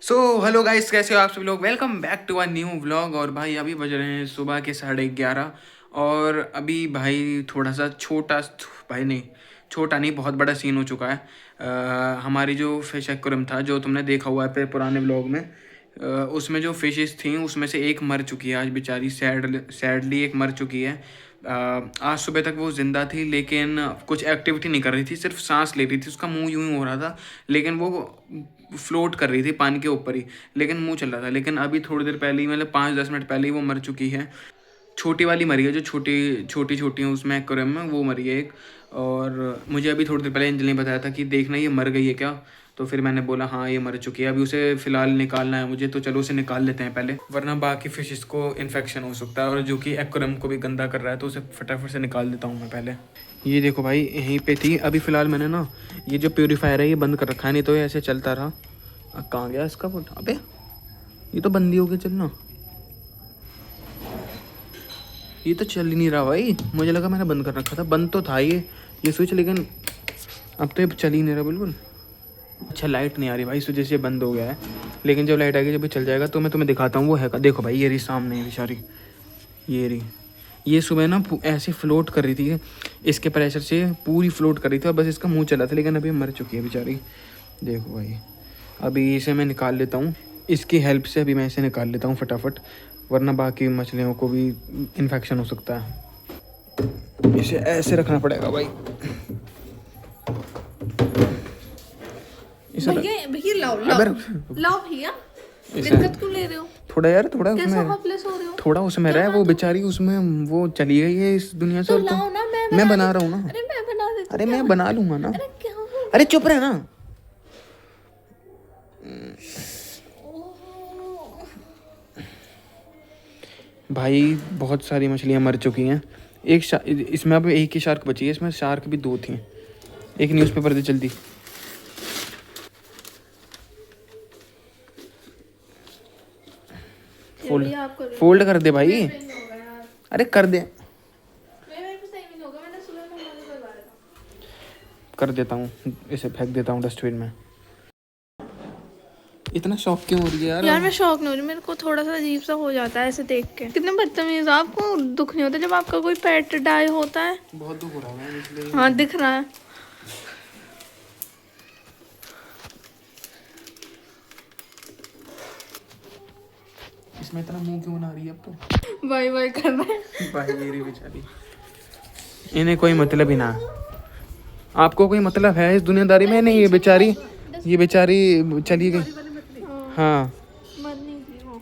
So hello guys, कैसे हो आप सभी लोग। Welcome back to a new vlog. और भाई अभी बज रहे हैं सुबह के 11:30। और अभी भाई थोड़ा सा छोटा, भाई नहीं छोटा नहीं, बहुत बड़ा सीन हो चुका है। हमारी जो फिश एक्वेरियम था, जो तुमने देखा हुआ है पुराने व्लॉग में, उसमें जो फिशेस थी उसमें से एक मर चुकी है आज बेचारी। सैडली एक मर चुकी है। आज सुबह तक वो ज़िंदा थी, लेकिन कुछ एक्टिविटी नहीं कर रही थी, सिर्फ सांस ले रही थी। उसका मुंह यूं ही हो रहा था, लेकिन वो फ्लोट कर रही थी पानी के ऊपर ही, लेकिन मुंह चल रहा था। लेकिन अभी थोड़ी देर पहले ही, मतलब 5-10 मिनट पहले ही वो मर चुकी है। छोटी वाली मरी है, जो छोटी छोटी छोटी हैं उसमें एक्वेरियम में, वो मरी है एक। और मुझे अभी थोड़ी देर पहले एंजल ने बताया था कि देखना ये मर गई है क्या। तो फिर मैंने बोला हाँ ये मर चुकी है। अभी उसे फ़िलहाल निकालना है मुझे, तो चलो उसे निकाल लेते हैं पहले, वरना बाकी फिशेस को इन्फेक्शन हो सकता है, और जो कि एक्वेरियम को भी गंदा कर रहा है, तो उसे फटाफट से निकाल देता हूँ मैं पहले। ये देखो भाई, यहीं पे थी। अभी फ़िलहाल मैंने ना ये जो प्योरीफायर है ये बंद कर रखा है, नहीं तो ये ऐसे चलता रहा। कहाँ गया इसका फुट? अबे ये तो बंद ही हो गया चलना। ये तो चल ही नहीं रहा भाई, मुझे लगा मैंने बंद कर रखा था। बंद तो था ये स्विच, लेकिन अब तो ये चल ही नहीं रहा बिल्कुल। अच्छा लाइट नहीं आ रही भाई, इस वजह से बंद हो गया है। लेकिन जब लाइट आएगी, जब ये चल जाएगा, तो मैं तुम्हें दिखाता हूँ वो है का। देखो भाई, ये रही सामने है बेचारी, ये रही। ये सुबह ना ऐसे फ्लोट कर रही थी, इसके प्रेशर से पूरी फ्लोट कर रही थी, और बस इसका मुंह चला था, लेकिन अभी मर चुकी है बेचारी। देखो भाई, अभी इसे मैं निकाल लेता हूँ, इसकी हेल्प से अभी मैं इसे निकाल लेता हूँ फटाफट, वरना बाकी मछलियों को भी इन्फेक्शन हो सकता है। इसे ऐसे रखना पड़ेगा भाई। भैया भैया लाओ लाओ भैया, इसे दिक्कत क्यों ले रहे हो? थोड़ा यार, थोड़ा कैसे उसमें, होपलेस हो रहे हो? थोड़ा उसमें रहा है वो बेचारी, उसमें वो चली गई है इस दुनिया से। तो और लाओ ना, मैं बना रहा हूँ ना। अरे मैं बना देती हूँ। अरे मैं बना लूंगा ना। अरे क्या हो गया? अरे चुप रहे ना। भाई बहुत सारी मछलियाँ मर चुकी हैं। इसमें अब एक ही शार्क बची है, इसमें शार्क भी 2 थी। एक न्यूज़पेपर दे जल्दी। फोल्ड कर दे भाई। अरे कर दे, कर देता हूँ, इसे फेंक देता हूँ डस्टबिन में। इतना शौक क्यों हो रही है यार? यार मैं शौक नहीं हो रही, मेरे को थोड़ा सा अजीब सा हो जाता है ऐसे देख के। कितने बदतमीज हो, आपको दुख नहीं होता जब आपका कोई पेट डाई होता है? बहुत दुख हो रहा है इसलिए। हाँ दिख रहा है। इसमें इतना मुंह क्यों बना रही है अब तो? बाय बाय कर रहे हैं। भाई मेरी बेचारी, इन्हें कोई मतलब ही ना। आपको कोई मतलब है इस दुनियादारी में? नहीं, ये बेचारी चली गई। हाँ मरनी थी वो।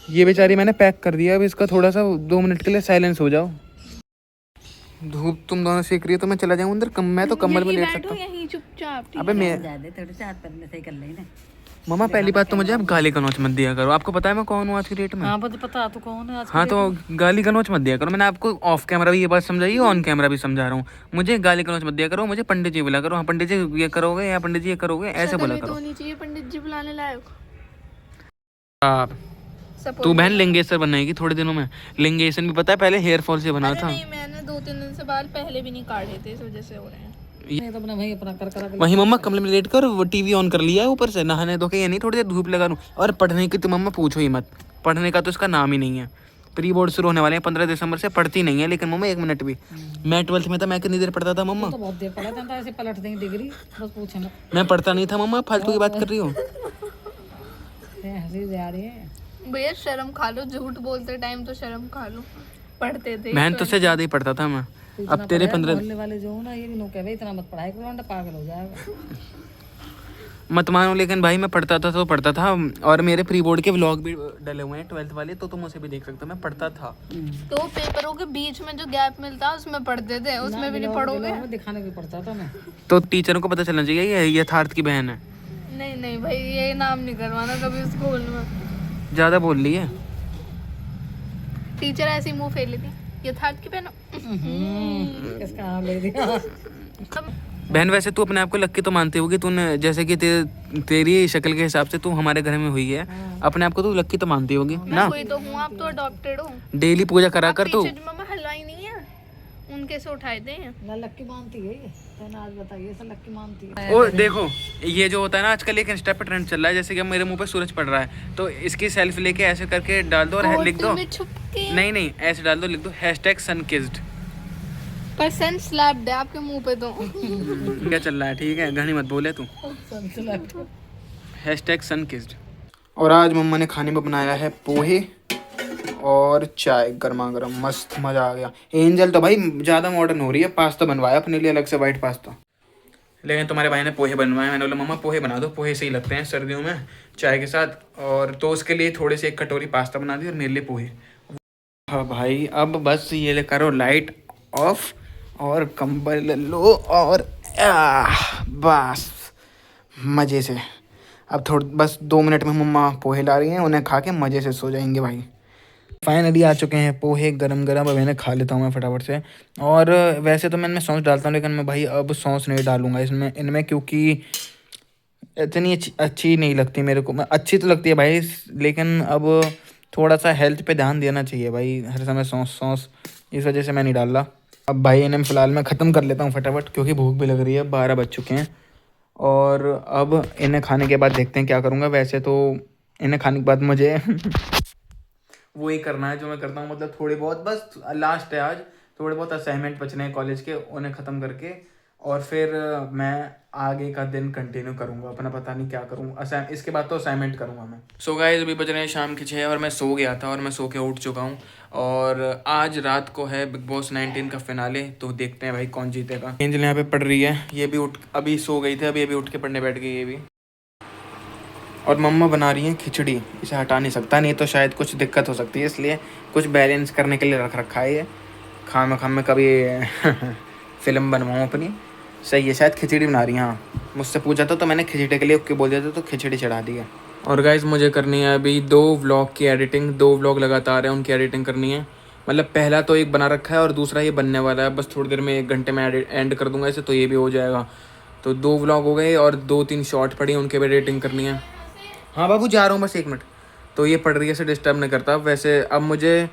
ये बेचारी मैंने पैक कर दिया। अब इसका थोड़ा सा 2 मिनट के लिए साइलेंस हो जाओ। धूप तुम दोनों सेक रही हो, तो मैं चला जाऊँ अंदर। मैं तो कम्बल में लेट सकता हूँ। यहीं चुपचाप। अबे मैं, मम्मा पहली बात तो मुझे आप गाली गलौच मत दिया करो। आपको पता है मैं कौन हूँ आज की डेट में? हाँ पता तो कौन है आज की हाँ, डेट तो में? गाली गलौच मत दिया करो। मैंने आपको ऑफ कैमरा भी ये बात समझाई, ऑन कैमरा भी समझा रहा हूँ। मुझे गाली गलौच मत दिया करो, मुझे पंडित जी बोला करो। हाँ पंडित जी ये करोगे, या पंडित जी ये करोगे, ऐसे बोला तो करो। होनी चाहिए पंडित जी बुलाने लायक। तू बहन लिंगेश्वर बनाएगी थोड़े दिनों में। लिंगेशन भी पता है पहले हेयर फॉल से बना था। नहीं, मैंने 2-3 दिन से बाल पहले भी नहीं काटे थे, इस वजह से हो रहे हैं। नहीं तो अपना भाई अपना कर वही मम्मा कमरे में लेट कर वो टीवी ऑन कर लिया है ऊपर से, नहाने धो के। ये नहीं थोड़ी देर धूप लगा लूँ। और पढ़ने की तो मम्मा पूछो ही मत, पढ़ने का तो इसका नाम ही नहीं है। प्री बोर्ड शुरू होने वाले हैं 15 दिसंबर से, पढ़ती नहीं है। लेकिन मम्मा 1 मिनट भी। मैं 12th में था, मैं कितनी देर पढ़ता था मम्मा? तो बहुत देर पढ़ा था, ऐसे पलट देंगे डिग्री, बस पूछे मत। मैं पढ़ता नहीं था मम्मा, फालतू की बात कर रही हो। हंसी आ रही है भैया शर्म खा लो, झूठ बोलते टाइम तो शर्म खा लो। पढ़ते थे बहन तुझसे ज्यादा ही पढ़ता था मैं। अब तेरे 15 मोहल्ले वाले जो हो ना, ये भी लोग कह भाई इतना मत पढ़ाई करो, वरना पागल हो जाएगा। मत मानो, लेकिन भाई मैं पढ़ता था तो पढ़ता था। और मेरे प्री बोर्ड के व्लॉग भी डले हुए हैं 12th वाले, तो तुम उसे भी देख सकते हो। मैं पढ़ता था। तो पेपरों के बीच में जो गैप मिलता है उसमें पढ़ते थे, उसमें भी नहीं पढ़ोगे? दिखाने भी पड़ता था मैं। तो टीचरों को पता चलना चाहिए ये यथार्थ की बहन है। नहीं भाई, ये नाम नहीं करवाना कभी स्कूल में। ज्यादा बोल रही है टीचर ऐसी मुंह फेर लेती, यथार्थ की बहन। किसका नाम ले दिया? बहन वैसे तू अपने आप को लक्की तो मानती होगी। तूने जैसे कि तेरी शक्ल के हिसाब से तू हमारे घर में हुई है, अपने आप को तू लक्की तो मानती होगी ना? कोई तो हूँ, आप तो अडॉप्टेड हो। डेली पूजा करा कर तू। पीछे जो मम्मा हलवाई नहीं है, कैसे उठाए थे? ना लक्की मानती है ये, तो आज बताइए सब लक्की मानती है। ओ देखो, ये जो होता है ना आजकल एक इंस्टा पे ट्रेंड चल रहा है, जैसे कि मेरे मुंह पे सूरज पड़ रहा है तो इसकी सेल्फी लेके ऐसे करके डाल दो और लिख दो, में छुप के नहीं ऐसे डाल दो, लिख दो #sunkizzed। पर सन स्लैप्ड है आपके मुंह पे तो। क्या चल रहा है? ठीक है, घनी मत बोले तू। #sunkizzed। और आज मम्मा ने खाने में बनाया है पोहे और चाय गर्मा गर्म, मस्त मज़ा आ गया। एंजल तो भाई ज़्यादा मॉडर्न हो रही है, पास्ता बनवाया अपने लिए अलग से, वाइट पास्ता। लेकिन तुम्हारे भाई ने पोहे बनवाए, मैंने बोला मम्मा पोहे बना दो, पोहे सही लगते हैं सर्दियों में चाय के साथ। और तो उसके लिए थोड़े से 1 कटोरी पास्ता बना दी और मेरे लिए पोहे। हाँ भाई, अब बस ये ले करो लाइट ऑफ और कंबल लो और बस मज़े से। अब थोड़ा बस 2 मिनट में मम्मा पोहे ला रही हैं, उन्हें खा के मज़े से सो जाएंगे भाई। फाइनली आ चुके हैं पोहे गरम गरम, अब इन्हें खा लेता हूँ मैं फटाफट से। और वैसे तो मैं इनमें सॉस डालता हूँ, लेकिन मैं भाई अब सॉस नहीं डालूंगा इनमें क्योंकि इतनी अच्छी नहीं लगती मेरे को। मैं अच्छी तो लगती है भाई, लेकिन अब थोड़ा सा हेल्थ पे ध्यान देना चाहिए भाई, हर समय सॉस इस वजह से मैं नहीं डाल रहा। अब भाई इन्हें फ़िलहाल मैं ख़त्म कर लेता हूँ फटाफट, क्योंकि भूख भी लग रही है, 12 बज चुके हैं। और अब इन्हें खाने के बाद देखते हैं क्या करूँगा। वैसे तो इन्हें खाने के बाद मुझे वही करना है जो मैं करता हूँ, मतलब थोड़ी बहुत, बस लास्ट है आज, थोड़े बहुत असाइनमेंट बचने हैं कॉलेज के, उन्हें ख़त्म करके और फिर मैं आगे का दिन कंटिन्यू करूँगा अपना। पता नहीं क्या करूँ, इसके बाद तो असाइनमेंट करूँगा मैं। सो गाइस, अभी बज रहे हैं शाम के 6 और मैं सो गया था और मैं सो के उठ चुका हूँ। और आज रात को है बिग बॉस 19 का फिनाले, तो देखते हैं भाई कौन जीतेगा। एंजल यहाँ पे पढ़ रही है, ये भी अभी सो गई थी, अभी उठ के पढ़ने बैठ गई ये भी। और मम्मा बना रही हैं खिचड़ी, इसे हटा नहीं सकता, नहीं तो शायद कुछ दिक्कत हो सकती है, इसलिए कुछ बैलेंस करने के लिए रख रखा है ये। खाम कभी फिल्म बनवाऊँ अपनी, सही है। शायद खिचड़ी बना रही हैं, हाँ मुझसे पूछा था तो मैंने खिचड़ी के लिए ओके बोल दिया था, तो खिचड़ी चढ़ा दी है। और गाइज मुझे करनी है अभी 2 व्लॉग की एडिटिंग, 2 व्लॉग लगातार है, उनकी एडिटिंग करनी है। मतलब पहला तो एक बना रखा है और दूसरा ये बनने वाला है, बस थोड़ी देर में 1 घंटे में एंड कर दूंगा इसे, तो ये भी हो जाएगा। तो 2 व्लॉग हो गए और 2-3 शॉर्ट पड़ी, उनके भी एडिटिंग करनी है। हाँ बाबू जा रहा हूँ बस 1 मिनट। तो ये पढ़ रही है, इसे डिस्टर्ब नहीं करता। वैसे अब मुझे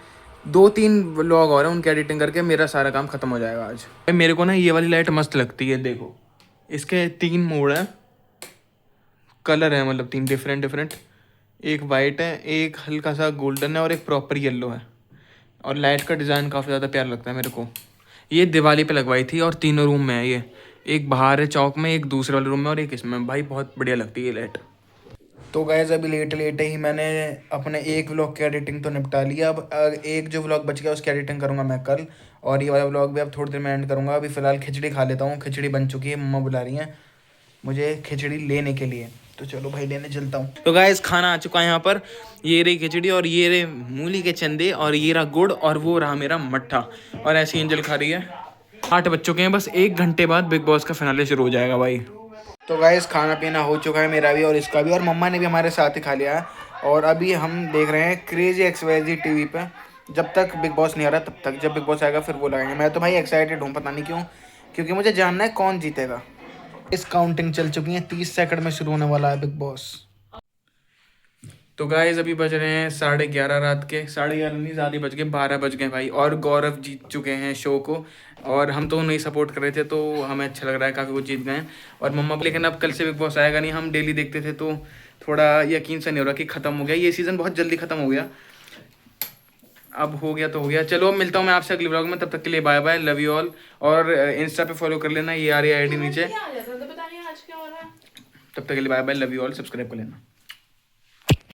2-3 व्लॉग और हैं, उनकी एडिटिंग करके मेरा सारा काम ख़त्म हो जाएगा आज। मेरे को ना ये वाली लाइट मस्त लगती है, देखो इसके 3 मोड हैं, कलर है मतलब 3 डिफरेंट। एक वाइट है, एक हल्का सा गोल्डन है और एक प्रॉपर येलो है। और लाइट का डिज़ाइन काफ़ी ज़्यादा प्यारा लगता है मेरे को। ये दिवाली पे लगवाई थी और 3 रूम में है ये, एक बाहर है चौक में, एक दूसरे वाले रूम में और एक इसमें। भाई बहुत बढ़िया लगती है ये लाइट। तो गाइस अभी लेट ही मैंने अपने 1 व्लॉग की एडिटिंग तो निपटा लिया। अब एक जो व्लॉग बच गया उसकी एडिटिंग करूँगा मैं कल, और ये वाला व्लॉग भी अब थोड़ी देर में एंड करूँगा। अभी फ़िलहाल खिचड़ी खा लेता हूँ, खिचड़ी बन चुकी है, मम्मा बुला रही हैं मुझे खिचड़ी लेने के लिए, तो चलो भाई लेने चलता हूँ। तो गाइस खाना आ चुका है यहाँ पर, ये रही खिचड़ी और ये रहे मूली के चंदे और ये रहा गुड़ और वो रहा मेरा मट्ठा, और ऐसी एंजल खा रही है। 8 बज चुके हैं, बस 1 घंटे बाद बिग बॉस का फिनाले शुरू हो जाएगा भाई। तो गाइस खाना पीना हो चुका है मेरा भी और इसका भी, और मम्मा ने भी हमारे साथ ही खा लिया है। और अभी हम देख रहे हैं क्रेजी XYZ टीवी पे, जब तक बिग बॉस नहीं आ रहा तब तक, जब बिग बॉस आएगा फिर वो लगाएंगे। मैं तो भाई एक्साइटेड हूँ, पता नहीं क्यों, क्योंकि मुझे जानना है कौन जीतेगा। इस काउंटिंग चल चुकी है, 30 सेकंड में शुरू होने वाला है बिग बॉस। तो गाइस अभी बज रहे हैं 11:30 रात के, 11:30 नहीं ज़्यादा बज गए, 12 बज गए भाई। और गौरव जीत चुके हैं शो को, और हम तो उन्हें सपोर्ट कर रहे थे, तो हमें अच्छा लग रहा है काफ़ी, वो जीत गए। और मम्मा, लेकिन अब कल से बिग बॉस आएगा नहीं, हम डेली देखते थे तो थोड़ा यकीन सा नहीं हो रहा कि ख़त्म हो गया, ये सीज़न बहुत जल्दी ख़त्म हो गया। अब हो गया तो हो गया, चलो मिलता हूँ मैं आपसे अगले व्लॉग में, तब तक के लिए bye bye, love you all. और इंस्टा पे फॉलो कर लेना, ये आ रही है ID नीचे। तब तक के लिए bye bye, love you all, subscribe कर लेना।